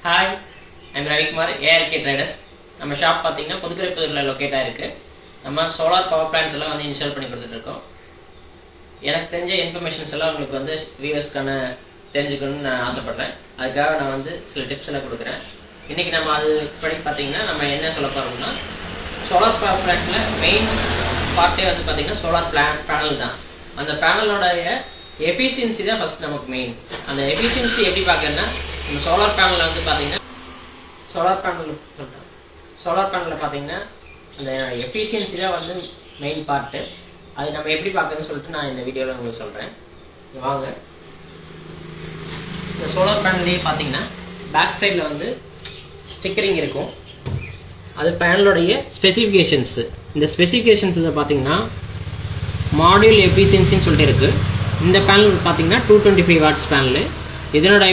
Hi, I'm Ravikumar, ARK traders. நம்ம shop பார்த்தீங்கன்னா புதுக்கரைப்புதூரில் locate ஆகிருக்கு. நம்ம சோலார் பவர் பிளான்ஸ் எல்லாம் வந்து இன்ஸ்டால் பண்ணி கொடுத்துட்ருக்கோம். எனக்கு தெரிஞ்ச இன்ஃபர்மேஷன்ஸ் எல்லாம் உங்களுக்கு வந்து வியூவர்ஸ்க்கான தெரிஞ்சுக்கணும்னு நான் ஆசைப்பட்றேன். அதுக்காக நான் வந்து சில டிப்ஸ் எல்லாம் கொடுக்குறேன். இன்றைக்கி நம்ம அது படி பார்த்தீங்கன்னா நம்ம என்ன சொல்ல போகிறோம்னா, சோலார் பவர் பிளான்ட்டில் மெயின் பார்ட்டே வந்து பார்த்திங்கன்னா சோலார் பேனல் தான். அந்த பேனலோடைய எஃபிஷியன்சி தான் ஃபஸ்ட் நமக்கு மெயின். அந்த எஃபிஷியன்சி எப்படி பார்க்கறதுனா, நம்ம சோலார் பேனலில் வந்து பார்த்திங்கன்னா சோலார் பேனலில் பார்த்தீங்கன்னா அந்த எஃபிஷியன்சி தான் வந்து மெயின் பார்ட்டு. அது நம்ம எப்படி பார்க்கறதுன்னு சொல்லிட்டு நான் இந்த வீடியோவில் உங்களுக்கு சொல்கிறேன். வாங்க. இந்த சோலார் பேனல்லையே பார்த்தீங்கன்னா பேக் சைடில் வந்து ஸ்டிக்கரிங் இருக்கும். அது பேனலோடைய ஸ்பெசிஃபிகேஷன்ஸு. இந்த ஸ்பெசிஃபிகேஷன்ஸில் பார்த்தீங்கன்னா மாடியூல் எஃபிஷியன்சின்னு சொல்லிட்டு இருக்குது. இந்த பேனல் பார்த்தீங்கன்னா 225 வாட்ஸ் பேனலு. இதனோட